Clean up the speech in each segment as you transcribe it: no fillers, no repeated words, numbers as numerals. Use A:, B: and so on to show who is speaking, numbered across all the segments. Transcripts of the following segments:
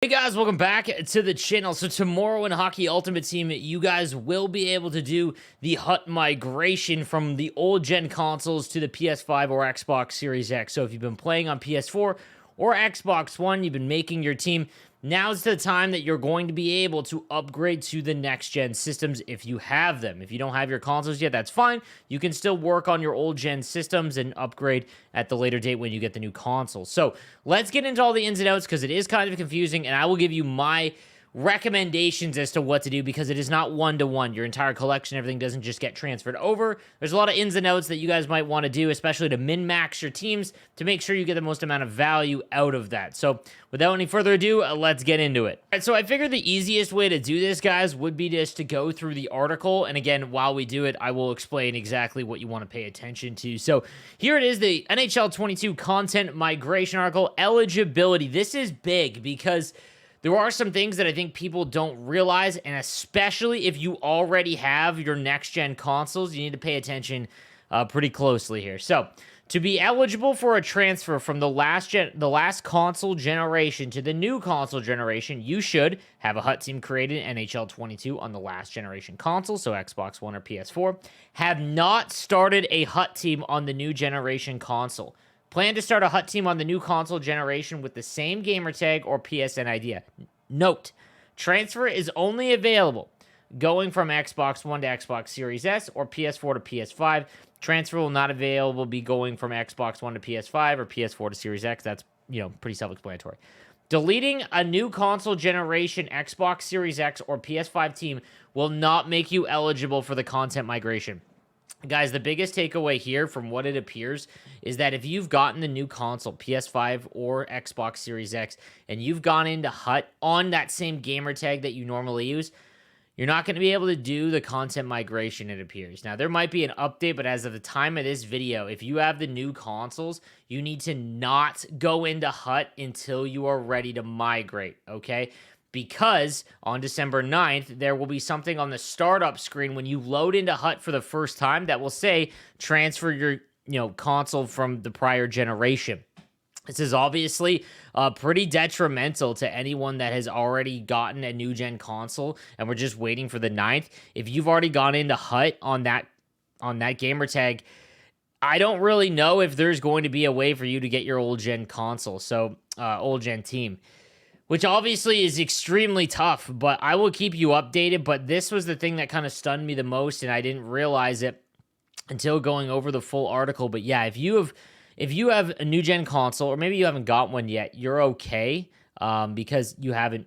A: Hey guys, welcome back to the channel. So tomorrow in Hockey Ultimate Team, you guys will be able to do the HUT migration from the old gen consoles to the PS5 or Xbox Series X. So if you've been playing on PS4 or Xbox One, you've been making your team, now's the time that you're going to be able to upgrade to the next gen systems if you have them. If you don't have your consoles yet, that's fine. You can still work on your old gen systems and upgrade at the later date when you get the new console. So let's get into all the ins and outs because it is kind of confusing, and I will give you my recommendations as to what to do because it is not one-to-one. Your entire collection, everything doesn't just get transferred over. There's a lot of ins and outs that you guys might want to do, especially to min-max your teams to make sure you get the most amount of value out of that. So without any further ado, let's get into it. All right, so I figured the easiest way to do this, guys, would be just to go through the article. And again, while we do it, I will explain exactly what you want to pay attention to. So here it is, the NHL 22 content migration article, eligibility. This is big because there are some things that I think people don't realize, and especially if you already have your next-gen consoles, you need to pay attention pretty closely here. So, to be eligible for a transfer from the last console generation to the new console generation, you should have a HUT team created in NHL 22 on the last generation console, so Xbox One or PS4, have not started a HUT team on the new generation console. Plan to start a HUT team on the new console generation with the same gamertag or PSN ID. Note, transfer is only available going from Xbox One to Xbox Series S or PS4 to PS5. Transfer will not available be going from Xbox One to PS5 or PS4 to Series X. That's, pretty self-explanatory. Deleting a new console generation Xbox Series X or PS5 team will not make you eligible for the content migration. Guys, the biggest takeaway here from what it appears is that if you've gotten the new console, PS5 or Xbox Series X, and you've gone into HUT on that same gamer tag that you normally use, you're not going to be able to do the content migration, it appears. Now, there might be an update, but as of the time of this video, if you have the new consoles, you need to not go into HUT until you are ready to migrate, okay? Because on December 9th, there will be something on the startup screen when you load into HUT for the first time that will say transfer your console from the prior generation. This is obviously pretty detrimental to anyone that has already gotten a new gen console and we're just waiting for the 9th. If you've already gone into HUT on that gamer tag, I don't really know if there's going to be a way for you to get your old gen console, so old gen team, which obviously is extremely tough, but I will keep you updated. But this was the thing that kind of stunned me the most, and I didn't realize it until going over the full article. But yeah, if you have a new gen console, or maybe you haven't got one yet, you're okay because you haven't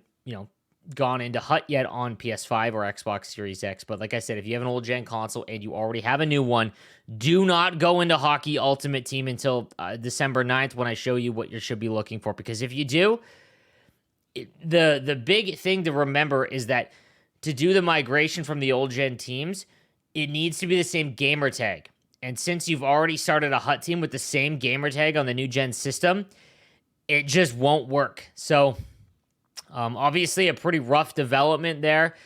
A: gone into HUT yet on PS5 or Xbox Series X. But like I said, if you have an old gen console and you already have a new one, do not go into Hockey Ultimate Team until December 9th when I show you what you should be looking for. Because if you do, the big thing to remember is that to do the migration from the old gen teams, it needs to be the same gamer tag. And since you've already started a HUT team with the same gamer tag on the new gen system, it just won't work. So obviously a pretty rough development there.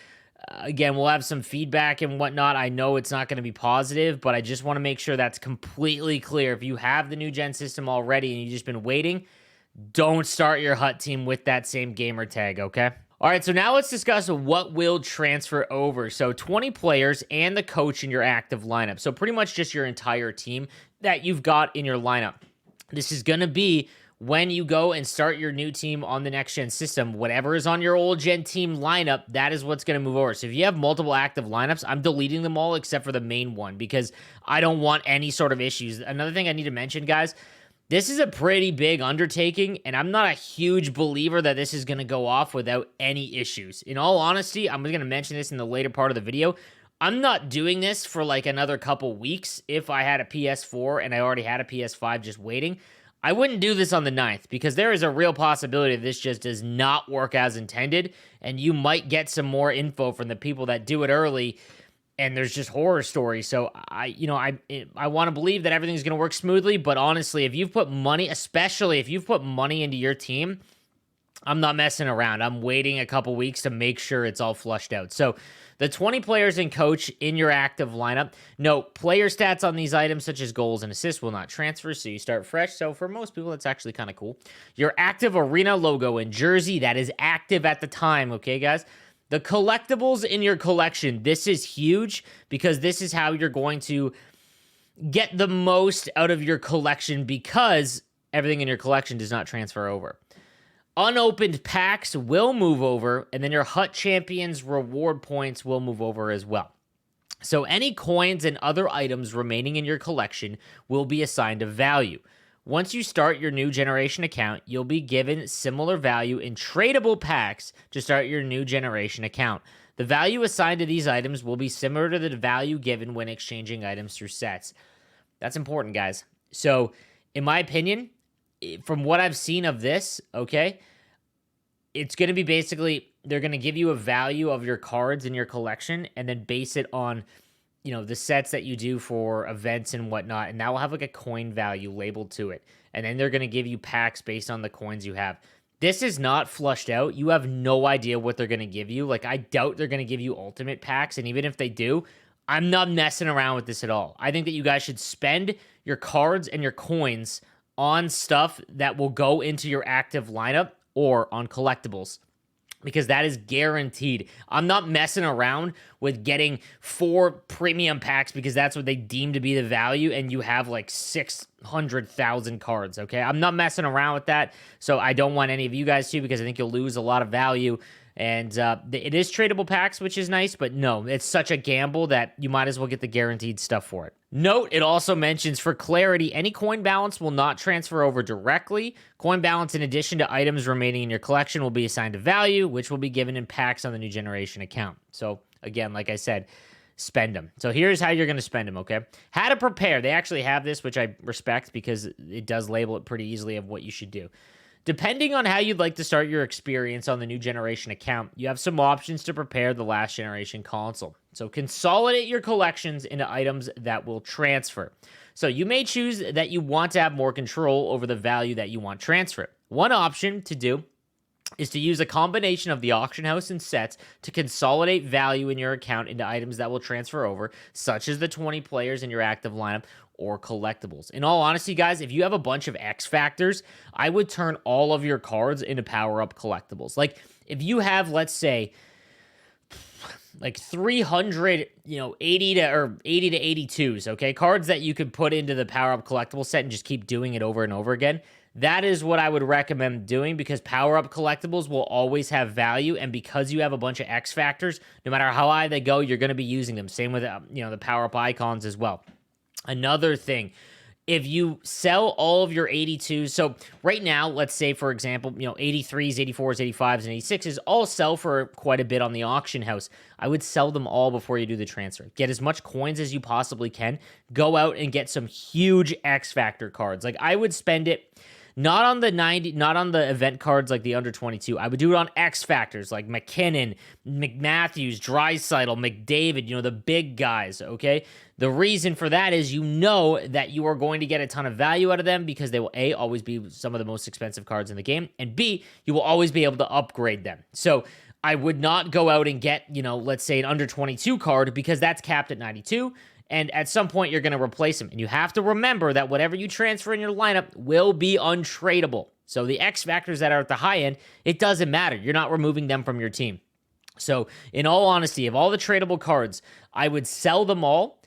A: Again, we'll have some feedback and whatnot. I know it's not going to be positive, but I just want to make sure that's completely clear. If you have the new gen system already and you've just been waiting, don't start your HUT team with that same gamer tag, okay? All right, so now let's discuss what will transfer over. So 20 players and the coach in your active lineup. So pretty much just your entire team that you've got in your lineup. This is going to be when you go and start your new team on the next-gen system. Whatever is on your old-gen team lineup, that is what's going to move over. So if you have multiple active lineups, I'm deleting them all except for the main one because I don't want any sort of issues. Another thing I need to mention, guys, this is a pretty big undertaking, and I'm not a huge believer that this is going to go off without any issues. In all honesty, I'm going to mention this in the later part of the video. I'm not doing this for like another couple weeks. If I had a PS4 and I already had a PS5 just waiting, I wouldn't do this on the 9th because there is a real possibility this just does not work as intended, and you might get some more info from the people that do it early, and there's just horror stories. So I want to believe that everything's going to work smoothly, but honestly, if you've put money, especially if you've put money into your team, I'm not messing around. I'm waiting a couple weeks to make sure it's all flushed out. So the 20 players and coach in your active lineup. Note, player stats on these items, such as goals and assists, will not transfer, so you start fresh. So for most people, that's actually kind of cool. Your active arena logo and jersey, that is active at the time, okay, guys? The collectibles in your collection, this is huge because this is how you're going to get the most out of your collection because everything in your collection does not transfer over. Unopened packs will move over, and then your Hut Champions reward points will move over as well. So any coins and other items remaining in your collection will be assigned a value. Once you start your new generation account, you'll be given similar value in tradable packs to start your new generation account. The value assigned to these items will be similar to the value given when exchanging items through sets. That's important, guys. So, in my opinion, from what I've seen of this, okay, it's going to be basically, they're going to give you a value of your cards in your collection and then base it on, you know, the sets that you do for events and whatnot. And that will have like a coin value labeled to it. And then they're going to give you packs based on the coins you have. This is not flushed out. You have no idea what they're going to give you. Like, I doubt they're going to give you ultimate packs. And even if they do, I'm not messing around with this at all. I think that you guys should spend your cards and your coins on stuff that will go into your active lineup or on collectibles, because that is guaranteed. I'm not messing around with getting 4 premium packs because that's what they deem to be the value, and you have like 600,000 cards, okay? I'm not messing around with that, so I don't want any of you guys to, because I think you'll lose a lot of value. And it is tradable packs, which is nice, but no, it's such a gamble that you might as well get the guaranteed stuff for it. Note, it also mentions, for clarity, any coin balance will not transfer over directly. Coin balance, in addition to items remaining in your collection, will be assigned a value, which will be given in packs on the new generation account. So, again, like I said, spend them. So here's how you're going to spend them, okay? How to prepare. They actually have this, which I respect because it does label it pretty easily of what you should do. Depending on how you'd like to start your experience on the new generation account, you have some options to prepare the last generation console. So consolidate your collections into items that will transfer. So you may choose that you want to have more control over the value that you want transfer. One option to do is to use a combination of the auction house and sets to consolidate value in your account into items that will transfer over, such as the 20 players in your active lineup or collectibles. In all honesty, guys, if you have a bunch of X factors, I would turn all of your cards into power-up collectibles. Like, if you have, let's say, like 300, 80 to 82s, okay? Cards that you could put into the power-up collectible set and just keep doing it over and over again. That is what I would recommend doing, because power-up collectibles will always have value, and because you have a bunch of X factors, no matter how high they go, you're going to be using them. Same with, the power-up icons as well. Another thing, if you sell all of your 82s, so right now, let's say, for example, 83s, 84s, 85s, and 86s all sell for quite a bit on the auction house. I would sell them all before you do the transfer. Get as much coins as you possibly can. Go out and get some huge X Factor cards. Like, I would spend it not on the event cards like the under 22. I would do it on X Factors like McKinnon, McMatthews, Draisaitl, McDavid, the big guys, okay? The reason for that is that you are going to get a ton of value out of them because they will, A, always be some of the most expensive cards in the game, and B, you will always be able to upgrade them. So I would not go out and get, let's say an under 22 card, because that's capped at 92. And at some point, you're going to replace them. And you have to remember that whatever you transfer in your lineup will be untradeable. So the X factors that are at the high end, it doesn't matter. You're not removing them from your team. So in all honesty, of all the tradable cards, I would sell them all.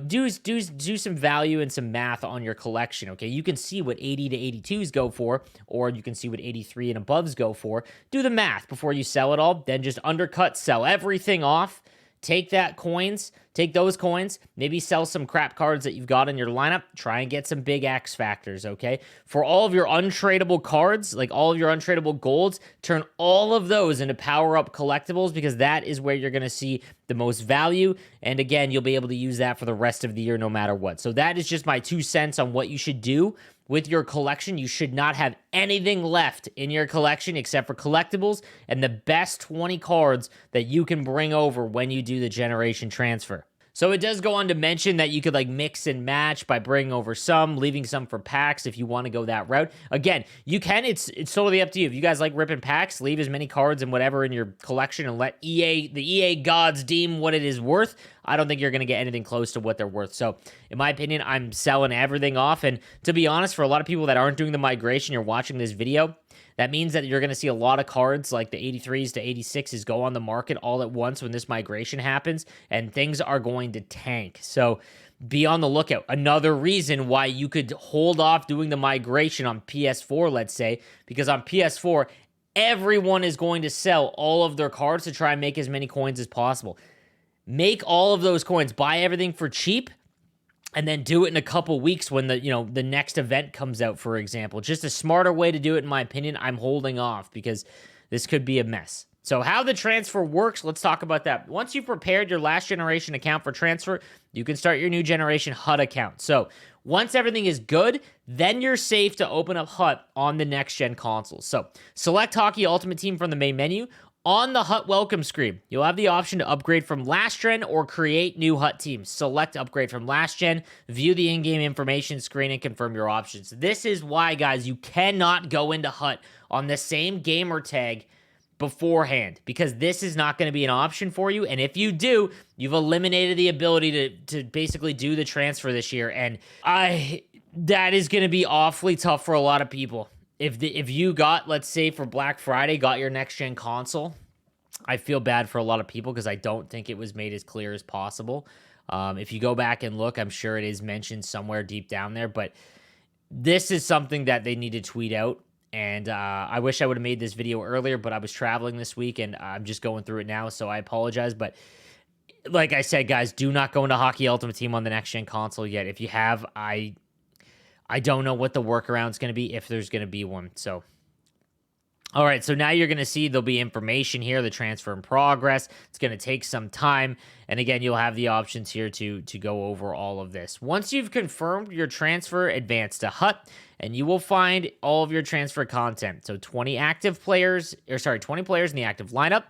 A: Do some value and some math on your collection, okay? You can see what 80 to 82s go for, or you can see what 83 and aboves go for. Do the math before you sell it all. Then just undercut, sell everything off. Take those coins, maybe sell some crap cards that you've got in your lineup, try and get some big X factors, okay? For all of your untradeable cards, like all of your untradeable golds, turn all of those into power-up collectibles, because that is where you're going to see the most value, and again, you'll be able to use that for the rest of the year no matter what. So that is just my 2 cents on what you should do with your collection. You should not have anything left in your collection except for collectibles and the best 20 cards that you can bring over when you do the generation transfer. So it does go on to mention that you could like mix and match by bringing over some, leaving some for packs if you want to go that route. Again, you can. It's totally up to you. If you guys like ripping packs, leave as many cards and whatever in your collection and let the EA gods deem what it is worth. I don't think you're going to get anything close to what they're worth. So in my opinion, I'm selling everything off. And to be honest, for a lot of people that aren't doing the migration, you're watching this video, that means that you're going to see a lot of cards like the 83s to 86s go on the market all at once when this migration happens, and things are going to tank. So be on the lookout. Another reason why you could hold off doing the migration on PS4, let's say, because on PS4, everyone is going to sell all of their cards to try and make as many coins as possible. Make all of those coins, buy everything for cheap, and then do it in a couple weeks when the next event comes out, for example. Just a smarter way to do it, in my opinion. I'm holding off because this could be a mess. So how the transfer works, let's talk about that. Once you've prepared your last generation account for transfer, you can start your new generation HUT account. So once everything is good, then you're safe to open up HUT on the next gen consoles. So select Hockey Ultimate Team from the main menu. On the HUT welcome screen, you'll have the option to upgrade from last gen or create new HUT teams. Select upgrade from last gen, view the in-game information screen, and confirm your options. This is why, guys, you cannot go into HUT on the same gamer tag beforehand, because this is not going to be an option for you. And if you do, you've eliminated the ability to basically do the transfer this year. And that is going to be awfully tough for a lot of people. If you got, let's say for Black Friday, got your next gen console, I feel bad for a lot of people because I don't think it was made as clear as possible. If you go back and look, I'm sure it is mentioned somewhere deep down there, but this is something that they need to tweet out. And I wish I would have made this video earlier, but I was traveling this week and I'm just going through it now, so I apologize. But like I said, guys, do not go into Hockey Ultimate Team on the next gen console yet. If you have, I don't know what the workaround is going to be, if there's going to be one. So, all right, so now you're going to see there'll be information here, the transfer in progress. It's going to take some time. And again, you'll have the options here to go over all of this. Once you've confirmed your transfer, advance to HUT, and you will find all of your transfer content. So 20 players in the active lineup.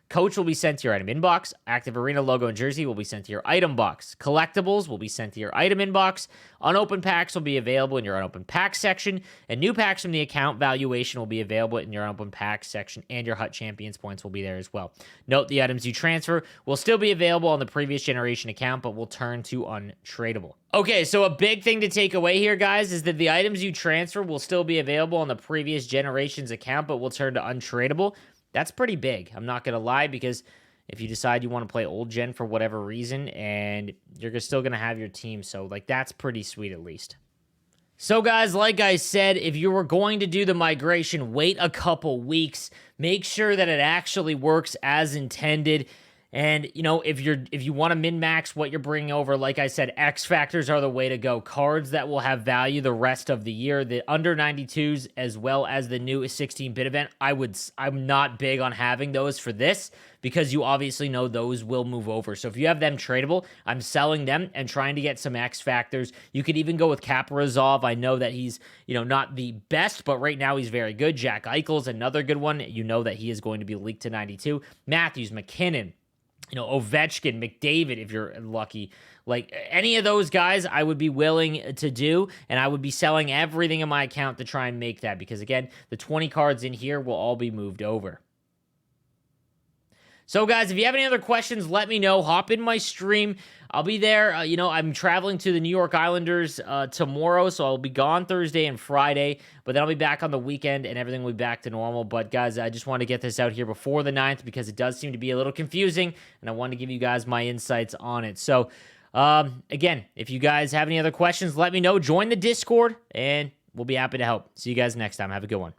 A: Coach will be sent to your item inbox. Active Arena logo and jersey will be sent to your item box. Collectibles will be sent to your item inbox. Unopened packs will be available in your unopened packs section. And new packs from the account valuation will be available in your unopened packs section. And your HUT Champions points will be there as well. Note the items you transfer will still be available on the previous generation account, but will turn to untradeable. Okay, so a big thing to take away here, guys, is that the items you transfer will still be available on the previous generation's account, but will turn to untradeable. That's pretty big. I'm not going to lie, because if you decide you want to play old gen for whatever reason, and you're still going to have your team. So, like, that's pretty sweet at least. So, guys, like I said, if you were going to do the migration, wait a couple weeks. Make sure that it actually works as intended. And, if you want to min-max what you're bringing over, like I said, X Factors are the way to go. Cards that will have value the rest of the year. The under 92s as well as the new 16-bit event, I'm not big on having those for this, because you obviously know those will move over. So if you have them tradable, I'm selling them and trying to get some X Factors. You could even go with Kaprizov. I know that he's, not the best, but right now he's very good. Jack Eichel's another good one. You know that he is going to be leaked to 92. Matthews, McKinnon, Ovechkin, McDavid, if you're lucky. Like, any of those guys, I would be willing to do, and I would be selling everything in my account to try and make that, because, again, the 20 cards in here will all be moved over. So, guys, if you have any other questions, let me know. Hop in my stream. I'll be there. I'm traveling to the New York Islanders tomorrow, so I'll be gone Thursday and Friday, but then I'll be back on the weekend, and everything will be back to normal. But, guys, I just want to get this out here before the 9th, because it does seem to be a little confusing, and I want to give you guys my insights on it. So, again, if you guys have any other questions, let me know. Join the Discord, and we'll be happy to help. See you guys next time. Have a good one.